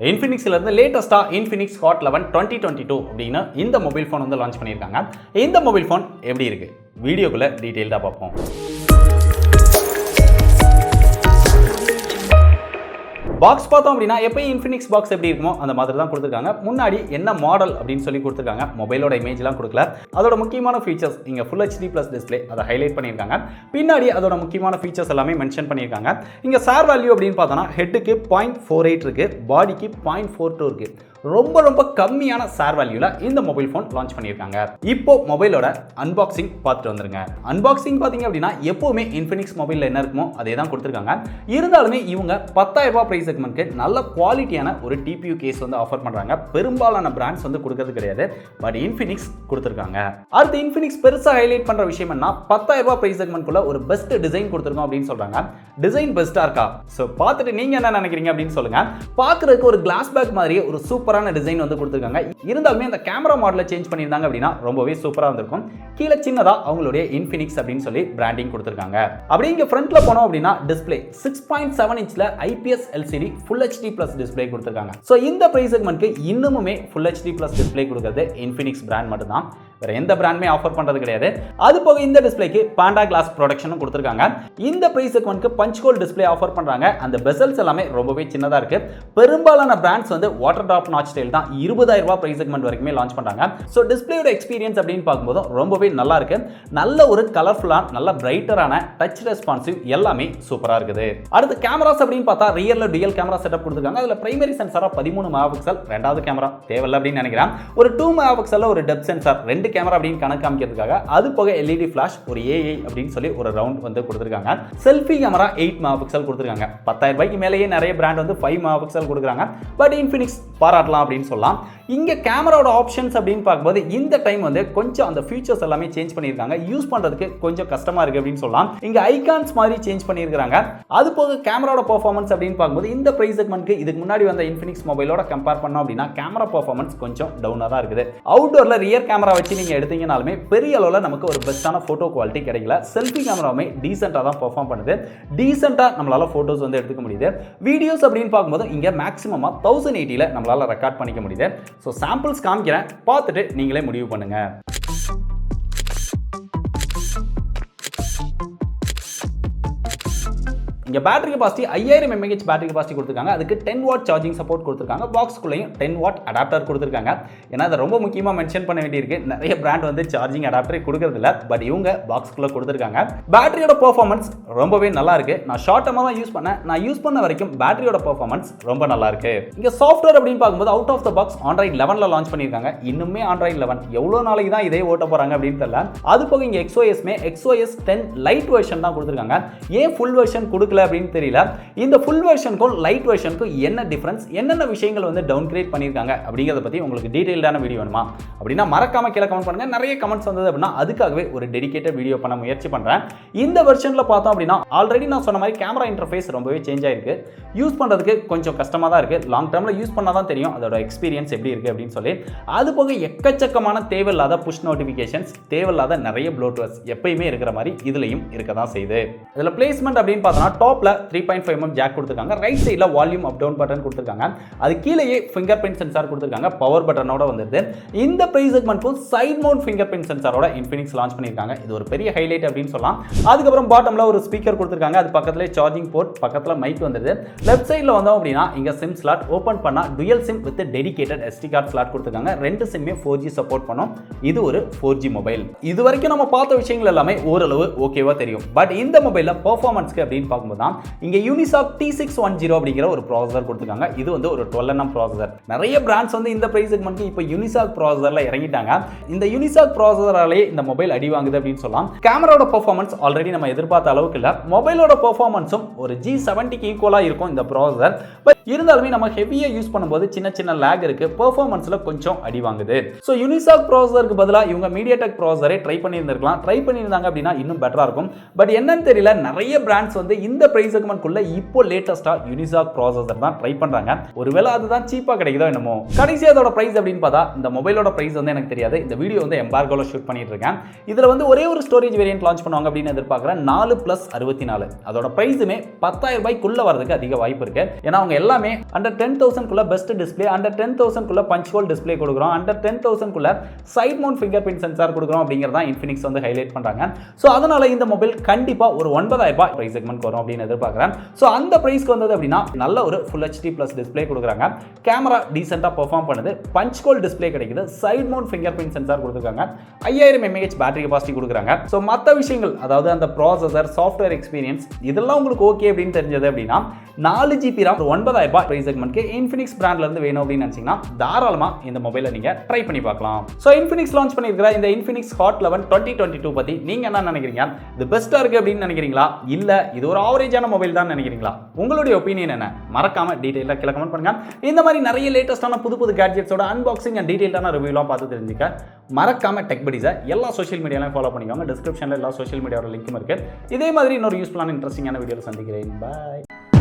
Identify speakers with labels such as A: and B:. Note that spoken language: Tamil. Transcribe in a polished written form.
A: இன்ஃபினிக்ஸ்ல இருந்து லேட்டஸ்டா இன்ஃபினிக்ஸ் ஹாட் 11 2022 அப்படின்னு இந்த மொபைல் ஃபோன் வந்து லான்ச் பண்ணியிருக்காங்க. இந்த மொபைல் ஃபோன் எப்படி இருக்கு வீடியோக்குள்ள டீடைல்டா பார்ப்போம். பாக்ஸ் பார்த்தோம் அப்படின்னா எப்பயும் இன்ஃபினிக்ஸ் பாக்ஸ் எப்படி இருக்குமோ அந்த மாதிரி தான் கொடுத்துருக்காங்க. முன்னாடி என்ன மாடல் அப்படின்னு சொல்லி கொடுத்துருக்காங்க. மொபைலோட இமேஜ்லாம் கொடுக்கல. அதோட முக்கியமான ஃபீச்சர்ஸ் இங்கே ஃபுல் HD ப்ளஸ் டிஸ்பிளே அதை ஹைலைட் பண்ணியிருக்காங்க. பின்னாடி அதோட முக்கியமான ஃபீச்சர்ஸ் எல்லாமே மென்ஷன் பண்ணியிருக்காங்க. இங்கே சார் வேல்யூ அப்படின்னு பார்த்தோன்னா ஹெட்டுக்கு 0.48 இருக்கு, பாடிக்கு 0.42 இருக்கு. ரொம்ப கம்மியான சார் வேல்யூல இந்த மொபைல் ஃபோன் லான்ச் பண்ணியிருக்காங்க. இப்போ மொபைலோட அன்பாக்சிங் பார்த்துட்டு வந்துருங்க. அன்பாக்சிங் பார்த்தீங்க அப்படின்னா எப்பவுமே இன்ஃபினிக்ஸ் மொபைலில் என்ன இருக்குமோ அதே தான் கொடுத்துருக்காங்க. இருந்தாலுமே இவங்க 10,000 ரூபாய் பிரைஸ் செக்மெண்ட்க்கு நல்ல குவாலிட்டியான ஒரு TPU கேஸ் வந்து ஆஃபர் பண்ணுறாங்க. பெரும்பாலான பிராண்ட்ஸ் வந்து கொடுக்கறது கிடையாது, பட் இன்ஃபினிக்ஸ் கொடுத்துருக்காங்க. அடுத்து இன்ஃபினிக்ஸ் பெருசாக ஹைலைட் பண்ணுற விஷயம் என்ன, 10,000 ரூபாய் பிரைஸ் செக்மெண்ட்குள்ள ஒரு பெஸ்ட் டிசைன் கொடுத்துருக்கோம் அப்படின்னு சொல்றாங்க. டிசைன் பெஸ்ட்டாக இருக்கா? ஸோ பார்த்துட்டு நீங்கள் என்ன நினைக்கிறீங்க அப்படின்னு சொல்லுங்க. பார்க்குறதுக்கு ஒரு கிளாஸ் பேக் மாதிரி ஒரு சூப்பரான டிசைன் வந்து கொடுத்திருக்காங்க. இருந்தாலுமே அந்த கேமரா மாடலை சேஞ்ச் பண்ணியிருந்தாங்க அப்படின்னா ரொம்பவே சூப்பரா இருந்திருக்கும். கீழே சின்னதா அவங்களுடைய இன்ஃபினிக்ஸ் அப்படின்னு சொல்லி பிராண்டிங் கொடுத்திருக்காங்க. அப்படியே இங்க ஃப்ரண்ட்ல போனோம் அப்படின்னா display 6.7 இன்ச்ல IPS LCD Full HD Plus display கொடுத்திருக்காங்க. சோ இந்த பிரைஸ் செக்மெண்ட்க்கு இன்னுமே Full HD Plus டிஸ்ப்ளே கொடுக்கிறது இன்ஃபினிக்ஸ் பிராண்ட் மட்டும் தான். வேற எந்த பிராண்டுமே ஆஃபர் பண்றது கிடையாது. அது போக இந்த டிஸ்ப்ளேக்கு பாண்டா கிளாஸ் ப்ரொடக்ஷனும் கொடுத்திருக்காங்க. இந்த பிரைஸ் செக்மெண்ட்க்கு பஞ்ச் ஹோல் டிஸ்ப்ளே ஆஃபர் பண்றாங்க. அந்த பெசல்ஸ் எல்லாமே ரொம்பவே சின்னதா இருக்கு. பெரும்பாலான பிராண்ட்ஸ் வந்து வாட்டர் டிராப் நாட்ச் ஸ்டைல் தான் 20,000 ரூபாய் பிரைஸ் செக்மெண்ட் வரைக்குமே லான்ச் பண்றாங்க. சோ டிஸ்ப்ளேயோட எக்ஸ்பீரியன்ஸ் அப்படின்னு பார்க்கும்போது ரொம்பவே நல்லா இருக்கு. நல்ல ஒரு கலர்ஃபுல்லான நல்ல பிரைட்டரான டச் ரெஸ்பான்சிவ் எல்லாமே சூப்பரா இருக்குது. அடுத்து கேமராஸ் அப்படின்னு பார்த்தா ரியல்ல டுயல் கேமரா செட்டப் கொடுத்திருக்காங்க. அதுல பிரைமரி சென்சாரா 13 மெகாபிக்சல், ரெண்டாவது கேமரா தேவையில்லை அப்படின்னு நினைக்கிறேன். ஒரு 2 மெகாபிக்சல்ல ஒரு டெப்த் சென்சார், 2 கேமரா அப்படின்னு கணக்கு காமிக்கிறதுக்காக. அது போக LED ஃபிளாஷ், ஒரு AI அப்படின்னு சொல்லி ஒரு ரவுண்ட் வந்து கொடுத்திருக்காங்க. செல்ஃபி கேமரா 8 மெகாபிக்சல் கொடுத்திருக்காங்க. 10,000 ரூபாய்க்கு மேலேயே நிறைய பிராண்ட் வந்து 5 மெகாபிக்சல் கொடுக்குறாங்க. பட் இன்ஃபினிக்ஸ் பாராட்டலாம் அப்படின்னு சொல்லலாம். இங்க கேமராவோட ஆப்ஷன்ஸ் அப்படின்னு பார்க்கும்போது இந்த டைம் வந்து கொஞ்சம் அந்த ஃபீச்சர்ஸ் எல்லாமே சேஞ்ச் பண்ணியிருக்காங்க. யூஸ் பண்றதுக்கு கொஞ்சம் கஷ்டமா இருக்கு அப்படின்னு சொல்லலாம். இங்க ஐகான்ஸ் மாதிரி சேஞ்ச் பண்ணியிருக்காங்க. அது போக கேமராவோட பெர்ஃபார்மன்ஸ் அப்படின்னு பார்க்கும்போது இந்த பிரைஸ் செக்மெண்ட்க்கு இதுக்கு முன்னாடி வந்த இன்ஃபினிக்ஸ் மொபைலோட கம்பேர் பண்ணோம் அப்படின்னா கேமரா பெர்ஃபார்மன்ஸ் கொஞ்சம் டவுனா தான் இருக்குது. அவுட்டோர்ல ரியர் கேமரா வச்சு நீங்க எடுத்தீங்கனாலுமே பெரிய அளவுல நமக்கு ஒரு பெஸ்டான போட்டோ குவாலிட்டி கிடைக்கல. செல்ஃபி கேமராவுமே டீசென்ட்டா தான் பெர்ஃபார்ம் பண்ணுது. டீசென்ட்டா நம்மளால போட்டோஸ் வந்து எடுத்துக்க முடியுது. வீடியோஸ் அப்படின்னு பார்க்கும்போது இங்க மேக்ஸிமமா 1080ல நம்மளால ரெக்கார்ட் பண்ணிக்க முடியுது. ஸோ சாம்பிள்ஸ் காமிக்கிறேன், பார்த்துட்டு நீங்களே முடிவு பண்ணுங்க. இங்க battery capacity 5000 mAh battery capacity கொடுத்திருக்காங்க. அதுக்கு 10 வாட் சார்ஜிங் சப்போர்ட் கொடுத்திருக்காங்க. பாக்ஸ்க்குள்ளேயும் 10 வாட் அடாப்டர் கொடுத்திருக்காங்க. ஏன்னா அதை ரொம்ப முக்கியமா மென்ஷன் பண்ண வேண்டியிருக்கு. நிறைய பிராண்ட் வந்து சார்ஜிங் அடாப்டர் கொடுக்கறது இல்ல, பட் இவங்க பாக்ஸ்க்குள்ள கொடுத்திருக்காங்க. பேட்டரியோட பெர்ஃபார்மன்ஸ் ரொம்பவே நல்லா இருக்கு. நான் ஷார்ட் டர்மா தான் யூஸ் பண்ணேன். நான் யூஸ் பண்ண வரைக்கும் பேட்டரியோட பெர்ஃபார்மன்ஸ் ரொம்ப நல்லா இருக்கு. இங்க சாஃப்ட்வேர் அப்படின்னு பார்க்கும்போது out of the box Android 11ல லான்ச் பண்ணிருக்காங்க. இன்னுமே Android 11 எவ்வளவு நாளைக்கு தான் இதே ஓட்ட போறாங்க அப்படின்னு தெரியல. அது போக இங்க XOS 10 லைட் வெர்ஷன் தான் கொடுத்திருக்காங்க. ஏன் ஃபுல் வெர்ஷன் கொடுக்கல அப்படின்னு தெரியல. இந்த ஃபுல் வெர்ஷனுக்கும் லைட் வெர்ஷனுக்கும் என்ன டிஃபரன்ஸ், என்னென்ன விஷயங்கள் வந்து டவுன் கிரேட் பண்ணிருக்காங்க அப்படிங்கறத பத்தி உங்களுக்கு டீடைல்டான வீடியோ வேணுமா அப்படினா மறக்காம கீழ கமெண்ட் பண்ணுங்க. நிறைய கமெண்ட்ஸ் வந்தது அப்படினா அதுக்காகவே ஒரு டெடிகேட்டட் வீடியோ பண்ண முயற்சி பண்றேன். இந்த வெர்ஷன்ல பார்த்தோம் அப்படினா ஆல்ரெடி நான் சொன்ன மாதிரி கேமரா இன்டர்ஃபேஸ் ரொம்பவே சேஞ்ச் ஆயிருக்கு. யூஸ் பண்றதுக்கு கொஞ்சம் கஷ்டமா தான் இருக்கு. லாங் டர்ம்ல யூஸ் பண்ணா தான் தெரியும் அதோட எக்ஸ்பீரியன்ஸ் எப்படி இருக்கு அப்படின்னு சொல்லி. அது போக எக்கச்சக்கமான தேவையில்லாத புஷ் நோட்டிஃபிகேஷன்ஸ், தேவையில்லாத நிறைய ப்ளூடூத் எப்பயுமே இருக்கிற மாதிரி இதுலயும் இருக்க தான் செய்யுது. இதுல பிளேஸ்மென்ட் அப்படின்னு பார்த்தா டாப்ல 3.5mm ஜாக் கொடுத்திருக்காங்க. ரைட் சைடுல வால்யூம் அப் டவுன் பட்டன் கொடுத்திருக்காங்க. அது கீழேயே ஃபிங்கர் பிரிண்ட் சென்சார் கொடுத்திருக்காங்க. பவர் பட்டனோட வந்திருது. இந்த பிரைஸ் செக்மெண்ட்க்கும் சைடு மவுண்ட் ஃபிங்கர் பிரிண்ட் சென்சாரோட இன்ஃபினிக்ஸ் லான்ச் பண்ணிருக்காங்க. இது ஒரு பெரிய ஹைலைட் அப்படின்னு சொல்லலாம். அதுக்கப்புறம் பாட்டம்ல ஒரு ஸ்பீக்கர் கொடுத்திருக்காங்க. அது பக்கத்துல சார்ஜிங் போர்ட், பக்கத்துல மைக் வந்துருது. லெஃப்ட் சைடுல வந்தோம் அப்படின்னா இங்க சிம் ஸ்லாட் ஓபன் பண்ணா dual sim with dedicated SD card slot கொடுத்திருக்காங்க. ரெண்டு சிம்மே 4G சப்போர்ட் பண்ணும். இது ஒரு 4G மொபைல். இது வரைக்கும் நம்ம பார்த்த விஷயங்கள் எல்லாமே ஓரளவு ஓகேவா தெரியும். பட் இந்த மொபைல்ல பெர்ஃபார்மன்ஸ்க்கு அப்படின்னு பார்க்கும்போது தான் இங்க யூனிசாக் T610 அப்படிங்கிற ஒரு ப்ராசஸர் கொடுத்திருக்காங்க. இது வந்து ஒரு 12nm ப்ராசஸர். நிறைய பிராண்ட்ஸ் வந்து இந்த பிரைஸ் செக்மெண்ட்க்கு இப்போ யூனிசாக் ப்ராசஸர்ல இறங்கிட்டாங்க. இந்த யூனிசாக் ப்ராசஸராலே இந்த மொபைல் அடி வாங்குது அப்படின்னு சொல்லலாம். கேமராவோட பெர்ஃபார்மன்ஸ் ஆல்ரெடி நம்ம எதிர்பார்த்த அளவுக்கு இல்ல. மொபைலோட பெர்ஃபார்மன்ஸும் ஒரு G70க்கு ஈக்குவலா இருக்கும் இந்த ப்ராசஸர். பட் இருந்தாலுமே நம்ம ஹெவியா யூஸ் பண்ணும்போது சின்ன லேக் இருக்கு. பெர்ஃபார்மன்ஸ்ல கொஞ்சம் அடி வாங்குது. சோ யூனிசாக் ப்ராசஸருக்கு பதிலா இவங்க மீடியாடெக் ப்ராசஸரை ட்ரை பண்ணியிருந்திருக்கலாம். ட்ரை பண்ணியிருந்தாங்க அப்படின்னா இன்னும் பெட்டரா இருக்கும். பட் என்னன்னு தெரியல, நிறைய பிராண்ட்ஸ் வந்து இந்த பிரைஸ் செக்மெண்ட்குள்ள இப்போ லேட்டஸ்டா யூனிசாக் ப்ராசஸர் தான் ட்ரை பண்றாங்க. ஒருவேளை அதுதான் சீப்பா கிடைக்குதோ என்னமோ. கடைசி அதோட பிரைஸ் அப்படின்னு பார்த்தா இந்த மொபைலோட பிரைஸ் வந்து எனக்கு தெரியாது. இந்த வீடியோ வந்து எம்பார்கோல ஷூட் பண்ணிட்டு இருக்கேன். இதுல வந்து ஒரே ஒரு ஸ்டோரேஜ் வேரியன்ட் லான்ச் பண்ணுவாங்க அப்படின்னு எதிர்பார்க்குறேன். 4+64 அதோட பிரைஸுமே 10,000 ரூபாய்க்குள்ள வரதுக்கு அதிக வாய்ப்பு இருக்கு. ஏன்னா அவங்க எல்லாமே அண்டர் 10,000 குள்ள பெஸ்ட் டிஸ்ப்ளே, அண்டர் 10,000 குள்ள பஞ்ச் ஹோல் டிஸ்ப்ளே கொடுக்குறோம், அண்டர் 10,000 குள்ள side mount fingerprint sensor கொடுக்குறோம் அப்படிங்கறத Infinix வந்து ஹைலைட் பண்றாங்க. சோ அதனால இந்த மொபைல் கண்டிப்பா ஒரு 9,000 ரூபாய் பிரைஸ் செக்மெண்ட் வரும் அப்படின்னு எதிர்பார்க்கிறேன். சோ அந்த பிரைஸ்க்கு வந்தது அப்படின்னா நல்ல ஒரு ஃபுல் HD பிளஸ் டிஸ்ப்ளே கொடுக்குறாங்க, கேமரா டீசெண்டா பெர்ஃபார்ம் பண்ணுது, பஞ்ச் ஹோல் டிஸ்ப்ளே கிடைக்குது, side mount fingerprint sensor கொடுத்துருக்காங்க, 5000 mAh பேட்டரி கெபாசிட்டி கொடுக்குறாங்க. சோ மற்ற விஷயங்கள் அதாவது அந்த ப்ராசஸர், சாஃப்ட்வேர் எக்ஸ்பீரியன்ஸ் இதெல்லாம் உங்களுக்கு ஓகே அப்படின்னு தெரிஞ்சது அப்படின்னா 4GB RAM 9,000 ரூபாய் பிரைஸ் செக்மெண்ட்க்கு Infinix பிராண்ட்ல இருந்து வேணும் அப்படின்னு நினைச்சீங்கன்னா தாராளமா இந்த மொபைலை நீங்க ட்ரை பண்ணி பார்க்கலாம். சோ Infinix லான்ச் பண்ணிருக்கிற இந்த Infinix Hot 11 2022 பத்தி நீங்க என்ன நினைக்கிறீங்க? இது பெஸ்டா இருக்கு அப்படின்னு நினைக்கிறீங்களா, இல்ல இது ஒரு ஆவரேஜான மொபைல் தான் நினைக்கிறீங்களா? உங்களுடைய ஒப்பீனியன் என்ன? மறக்காம டீடைலா கீழ கமெண்ட் பண்ணுங்க. இந்த மாதிரி நிறைய லேட்டஸ்டான புது கேட்ஜெட்ஸோட அன்பாக்சிங் அண்ட் டீடைலான ரிவ்யூலாம் பார்த்து தெரிஞ்சுக்க மறக்காம டெக் படிஸை எல்லா சோஷியல் மீடியாலையும் ஃபாலோ பண்ணிக்கோங்க. டிஸ்கிரிப்ஷன்ல எல்லா சோஷியல் மீடியாவோட லிங்க்கும் இருக்கு. இதே மாதிரி இன்னொரு யூஸ்ஃபுல்லான இன்ட்ரெஸ்டிங்கான வீடியோல சந்திக்கிறேன். பாய்.